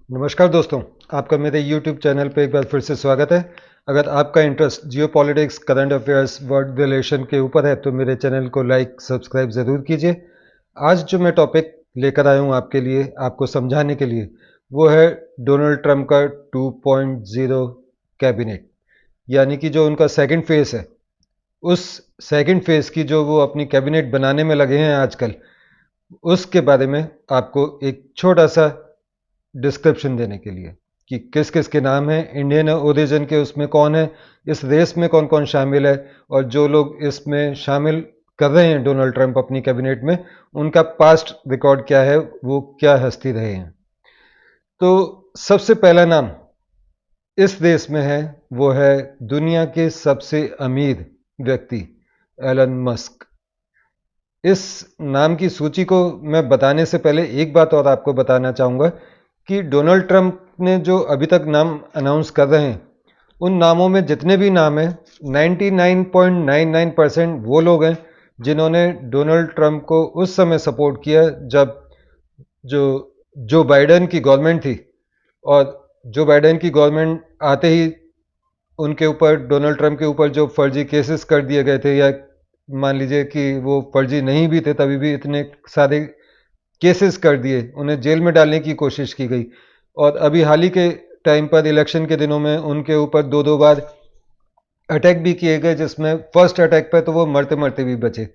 नमस्कार दोस्तों, आपका मेरे YouTube चैनल पे एक बार फिर से स्वागत है। अगर आपका interest geopolitics, current affairs, world relation के ऊपर है तो मेरे चैनल को लाइक, सब्सक्राइब ज़रूर कीजिए। आज जो मैं टॉपिक लेकर आया हूँ आपके लिए, आपको समझाने के लिए, वो है डोनाल्ड ट्रंप का 2.0 कैबिनेट, यानी कि जो उनका सेकंड फेज़ है, उस सेकंड फेज़ की जो वो अपनी कैबिनेट बनाने में लगे हैं आजकल, उसके बारे में आपको एक छोटा सा डिस्क्रिप्शन देने के लिए कि किस किस के नाम हैं, इंडियन ओरिजिन के उसमें कौन है, इस रेस में कौन कौन शामिल है, और जो लोग इसमें शामिल कर रहे हैं डोनाल्ड ट्रंप अपनी कैबिनेट में, उनका पास्ट रिकॉर्ड क्या है, वो क्या हस्ती रहे हैं। तो सबसे पहला नाम इस देश में है, वो है दुनिया के सबसे अमीर व्यक्ति एलन मस्क। इस नाम की सूची को मैं बताने से पहले एक बात और आपको बताना चाहूँगा कि डोनाल्ड ट्रंप ने जो अभी तक नाम अनाउंस कर रहे हैं, उन नामों में जितने भी नाम हैं, 99.99% वो लोग हैं जिन्होंने डोनाल्ड ट्रंप को उस समय सपोर्ट किया जब जो जो बाइडेन की गवर्नमेंट थी, और जो बाइडेन की गवर्नमेंट आते ही उनके ऊपर, डोनाल्ड ट्रंप के ऊपर जो फर्जी केसेस कर दिए गए थे, या मान लीजिए कि वो फर्जी नहीं भी थे तभी भी इतने सारे केसेस कर दिए, उन्हें जेल में डालने की कोशिश की गई। और अभी हाल ही के टाइम पर इलेक्शन के दिनों में उनके ऊपर दो दो बार अटैक भी किए गए, जिसमें फर्स्ट अटैक पे तो वो मरते मरते भी बचे।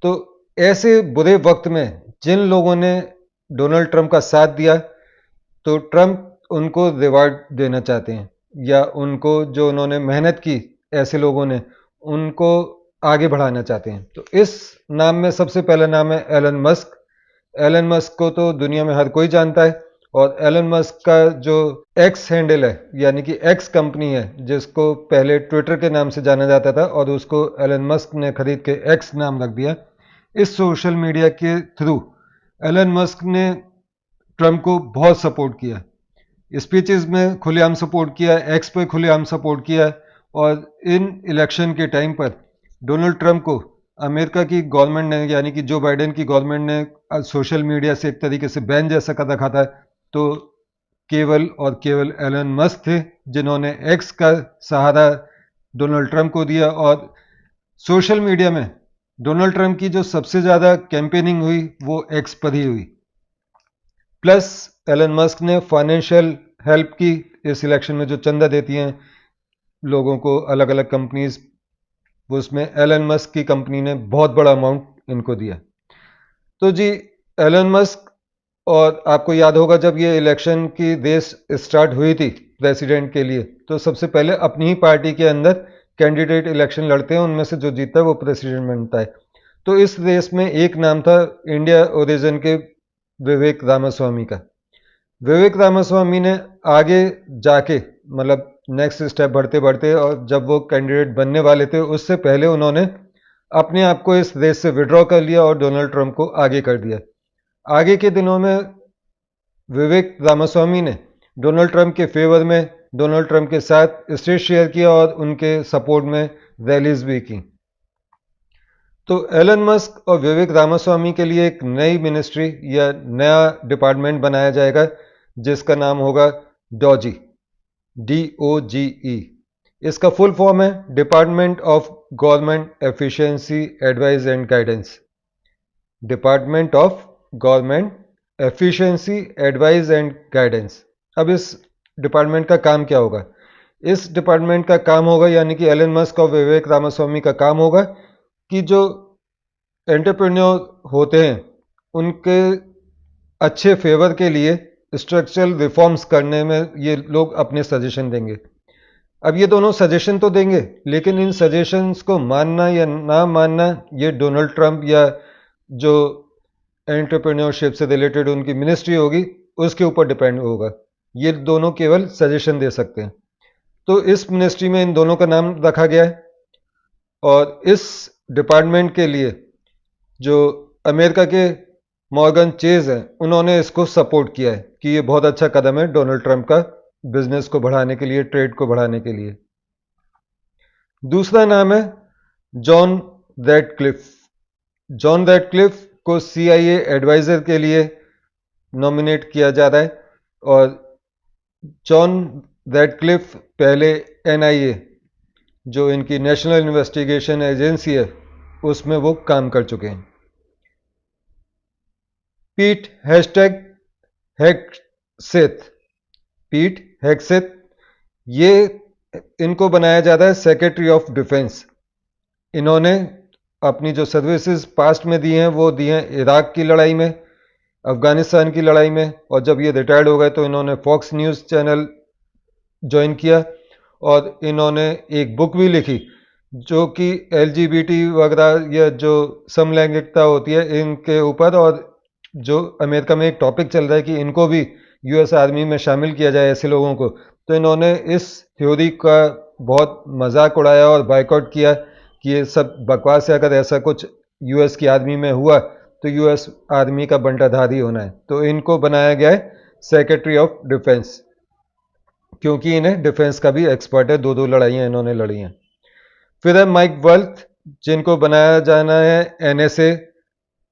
तो ऐसे बुरे वक्त में जिन लोगों ने डोनाल्ड ट्रंप का साथ दिया, तो ट्रंप उनको रिवार्ड देना चाहते हैं, या उनको जो उन्होंने मेहनत की, ऐसे लोगों ने उनको आगे बढ़ाना चाहते हैं। तो इस नाम में सबसे पहला नाम है एलन मस्क। एलन मस्क को तो दुनिया में हर कोई जानता है, और एलन मस्क का जो एक्स हैंडल है, यानी कि एक्स कंपनी है, जिसको पहले ट्विटर के नाम से जाना जाता था और उसको एलन मस्क ने खरीद के एक्स नाम रख दिया। इस सोशल मीडिया के थ्रू एलन मस्क ने ट्रंप को बहुत सपोर्ट किया, स्पीचेस में खुलेआम सपोर्ट किया, एक्स पे खुलेआम सपोर्ट किया। और इन इलेक्शन के टाइम पर डोनाल्ड ट्रंप को अमेरिका की गवर्नमेंट ने, यानी कि जो बाइडेन की गवर्नमेंट ने सोशल मीडिया से एक तरीके से बैन जैसा कर रखा था, तो केवल और केवल एलन मस्क थे जिन्होंने एक्स का सहारा डोनाल्ड ट्रंप को दिया। और सोशल मीडिया में डोनाल्ड ट्रंप की जो सबसे ज़्यादा कैंपेनिंग हुई वो एक्स पर ही हुई। प्लस एलन मस्क ने फाइनेंशियल हेल्प की, इस इलेक्शन में जो चंदा देती हैं लोगों को अलग अलग कंपनीज, वो उसमें एलन मस्क की कंपनी ने बहुत बड़ा अमाउंट इनको दिया। तो जी, एलन मस्क, और आपको याद होगा जब ये इलेक्शन की रेस स्टार्ट हुई थी प्रेसिडेंट के लिए, तो सबसे पहले अपनी ही पार्टी के अंदर कैंडिडेट इलेक्शन लड़ते हैं, उनमें से जो जीतता है वो प्रेसिडेंट बनता है। तो इस रेस में एक नाम था इंडिया ओरिजिन के विवेक रामास्वामी का। विवेक रामास्वामी ने आगे जाके, मतलब नेक्स्ट स्टेप बढ़ते बढ़ते, और जब वो कैंडिडेट बनने वाले थे उससे पहले उन्होंने अपने आप को इस रेस से विड्रॉ कर लिया और डोनाल्ड ट्रंप को आगे कर दिया। आगे के दिनों में विवेक रामास्वामी ने डोनाल्ड ट्रंप के फेवर में, डोनाल्ड ट्रंप के साथ स्टेज शेयर किया और उनके सपोर्ट में रैलीज भी की। तो एलन मस्क और विवेक रामास्वामी के लिए एक नई मिनिस्ट्री या नया डिपार्टमेंट बनाया जाएगा, जिसका नाम होगा डॉजी, DOGE। इसका फुल फॉर्म है department of government efficiency advice and guidance. Department of government efficiency advice and guidance. अब इस डिपार्टमेंट का काम क्या होगा? इस डिपार्टमेंट का काम होगा, यानी कि एलन मस्क और विवेक रामास्वामी का काम होगा कि जो एंटरप्रेन्योर होते हैं उनके अच्छे फेवर के लिए स्ट्रक्चरल रिफॉर्म्स करने में ये लोग अपने सजेशन देंगे। अब ये दोनों सजेशन तो देंगे, लेकिन इन सजेशंस को मानना या ना मानना ये डोनाल्ड ट्रंप या जो एंटरप्रेन्योरशिप से रिलेटेड उनकी मिनिस्ट्री होगी उसके ऊपर डिपेंड होगा। ये दोनों केवल सजेशन दे सकते हैं। तो इस मिनिस्ट्री में इन दोनों का नाम रखा गया है, और इस डिपार्टमेंट के लिए जो अमेरिका के मॉर्गन चेज हैं, उन्होंने इसको सपोर्ट किया है कि ये बहुत अच्छा कदम है डोनाल्ड ट्रंप का बिजनेस को बढ़ाने के लिए, ट्रेड को बढ़ाने के लिए। दूसरा नाम है जॉन रैडक्लिफ। जॉन रैडक्लिफ को CIA एडवाइजर के लिए नॉमिनेट किया जा रहा है, और जॉन रैडक्लिफ पहले एनआईए, जो इनकी नेशनल इन्वेस्टिगेशन एजेंसी है, उसमें वो काम कर चुके हैं। पीट हेगसेथ, पीट हेगसेथ, ये इनको बनाया जाता है सेक्रेटरी ऑफ डिफेंस। इन्होंने अपनी जो सर्विसेज पास्ट में दी हैं वो दी हैं इराक की लड़ाई में, अफगानिस्तान की लड़ाई में, और जब ये रिटायर्ड हो गए तो इन्होंने फॉक्स न्यूज़ चैनल ज्वाइन किया और इन्होंने एक बुक भी लिखी जो कि एलजीबीटी वगैरह या जो समलैंगिकता होती है इनके ऊपर, और जो अमेरिका में एक टॉपिक चल रहा है कि इनको भी यूएस आर्मी में शामिल किया जाए ऐसे लोगों को, तो इन्होंने इस थ्योरी का बहुत मजाक उड़ाया और बाइकआउट किया कि ये सब बकवास है, अगर ऐसा कुछ यूएस की आर्मी में हुआ तो यूएस आर्मी का बंटाधारी होना है। तो इनको बनाया गया है सेक्रेटरी ऑफ डिफेंस, क्योंकि इन्हें डिफेंस का भी एक्सपर्ट है, दो दो लड़ाइयाँ इन्होंने लड़ी हैं। फिर है माइक वॉल्थ, जिनको बनाया जाना है एनएसए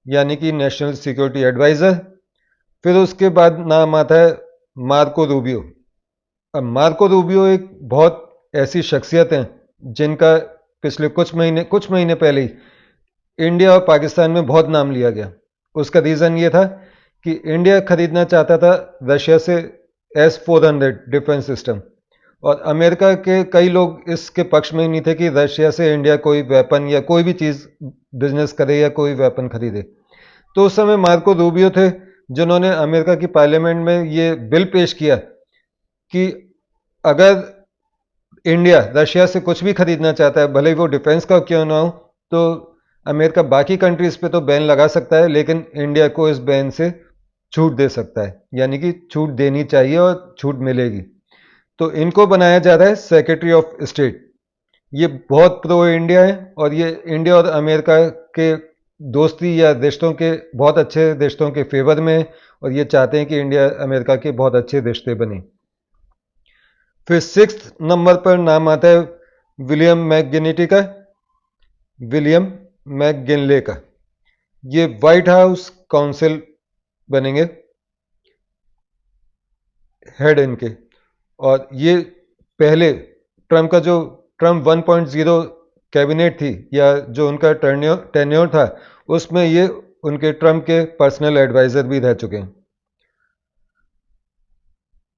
यानी कि नेशनल सिक्योरिटी एडवाइज़र। फिर उसके बाद नाम आता है मार्को रूबियो। अब मार्को रूबियो एक बहुत ऐसी शख्सियत हैं जिनका पिछले कुछ महीने पहले ही इंडिया और पाकिस्तान में बहुत नाम लिया गया। उसका रीज़न ये था कि इंडिया खरीदना चाहता था रशिया से S-400 डिफेंस सिस्टम, और अमेरिका के कई लोग इसके पक्ष में ही नहीं थे कि रशिया से इंडिया कोई वेपन या कोई भी चीज़ बिजनेस करे या कोई वेपन खरीदे। तो उस समय मार्को रूबियो थे जिन्होंने अमेरिका की पार्लियामेंट में ये बिल पेश किया कि अगर इंडिया रशिया से कुछ भी खरीदना चाहता है, भले ही वो डिफेंस का क्यों ना हो, तो अमेरिका बाकी कंट्रीज पे तो बैन लगा सकता है लेकिन इंडिया को इस बैन से छूट दे सकता है, यानी कि छूट देनी चाहिए और छूट मिलेगी। तो इनको बनाया जा रहा है सेक्रेटरी ऑफ स्टेट। ये बहुत प्रो इंडिया है और ये इंडिया और अमेरिका के दोस्ती या रिश्तों के बहुत अच्छे रिश्तों के फेवर में है, और ये चाहते हैं कि इंडिया अमेरिका के बहुत अच्छे रिश्ते बने। फिर 6 नंबर पर नाम आता है विलियम मैकगिनिटी का, विलियम मैकगिनले का। ये व्हाइट हाउस काउंसिल बनेंगे हेड इनके, और ये पहले ट्रम्प का जो ट्रम्प 1.0 कैबिनेट थी या जो उनका टेन्योर था उसमें ये उनके ट्रम्प के पर्सनल एडवाइजर भी रह चुके हैं।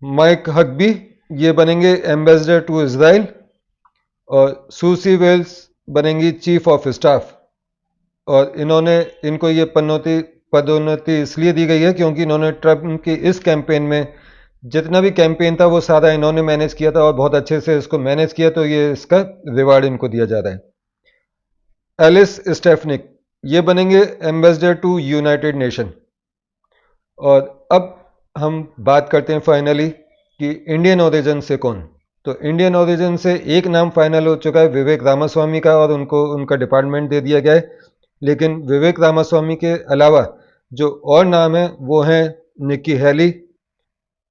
माइक हगबी, ये बनेंगे एम्बेसडर टू इज़राइल, और सूसी वेल्स बनेंगी चीफ ऑफ स्टाफ। और इनको ये पदोन्नति इसलिए दी गई है क्योंकि इन्होंने ट्रम्प की इस कैंपेन में जितना भी कैंपेन था वो सारा इन्होंने मैनेज किया था और बहुत अच्छे से इसको मैनेज किया, तो ये इसका रिवार्ड इनको दिया जा रहा है। एलिस स्टेफनिक, ये बनेंगे एम्बेसडर टू यूनाइटेड नेशन। और अब हम बात करते हैं फाइनली कि इंडियन ओरिजिन से कौन। तो इंडियन ओरिजिन से एक नाम फाइनल हो चुका है विवेक रामास्वामी का, और उनको उनका डिपार्टमेंट दे दिया गया है। लेकिन विवेक रामास्वामी के अलावा जो और नाम है वो हैं निक्की हैली,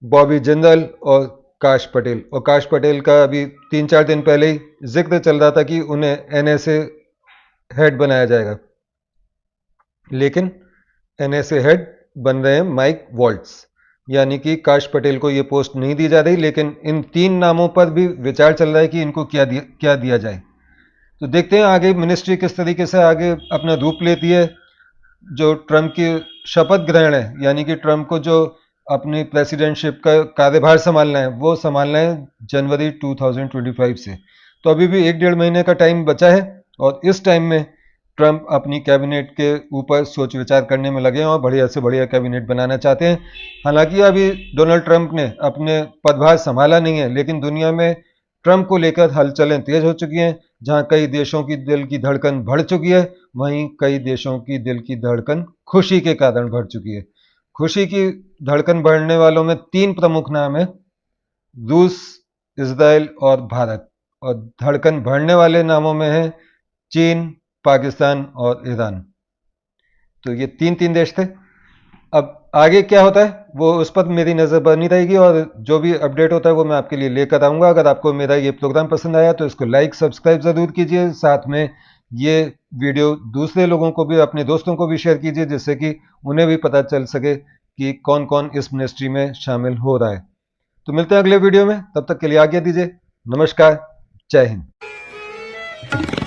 बॉबी जिंदल और काश पटेल। और काश पटेल का अभी 3-4 दिन पहले ही जिक्र चल रहा था कि उन्हें एनएसए हेड बनाया जाएगा, लेकिन एनएसए हेड बन रहे हैं माइक वॉल्ट्स, यानी कि काश पटेल को ये पोस्ट नहीं दी जा रही। लेकिन इन 3 नामों पर भी विचार चल रहा है कि इनको क्या दिया जाए। तो देखते हैं आगे मिनिस्ट्री किस तरीके से आगे अपना रूप लेती है। जो ट्रम्प की शपथ ग्रहण है, यानी कि ट्रम्प को जो अपनी प्रेसिडेंटशिप का कार्यभार संभालना है वो संभालना है जनवरी 2025 से। तो अभी भी 1-1.5 महीने का टाइम बचा है, और इस टाइम में ट्रम्प अपनी कैबिनेट के ऊपर सोच विचार करने में लगे हैं और बढ़िया से बढ़िया कैबिनेट बनाना चाहते हैं। हालांकि अभी डोनाल्ड ट्रम्प ने अपने पदभार संभाला नहीं है, लेकिन दुनिया में ट्रम्प को लेकर हलचलें तेज हो चुकी हैं। जहां कई देशों की दिल की धड़कन बढ़ चुकी है, वहीं कई देशों की दिल की धड़कन खुशी के कारण बढ़ चुकी है। खुशी की धड़कन बढ़ने वालों में 3 प्रमुख नाम है, रूस, इजराइल और भारत। और धड़कन बढ़ने वाले नामों में है चीन, पाकिस्तान और ईरान। तो ये 3 देश थे। अब आगे क्या होता है वो उस पर मेरी नज़र बनी रहेगी, और जो भी अपडेट होता है वो मैं आपके लिए लेकर आऊँगा। अगर आपको मेरा ये प्रोग्राम पसंद आया तो इसको लाइक सब्सक्राइब ज़रूर कीजिए, साथ में ये वीडियो दूसरे लोगों को भी, अपने दोस्तों को भी शेयर कीजिए, जिससे कि उन्हें भी पता चल सके कि कौन कौन इस मिनिस्ट्री में शामिल हो रहा है। तो मिलते हैं अगले वीडियो में, तब तक के लिए आज्ञा दीजिए। नमस्कार, जय हिंद।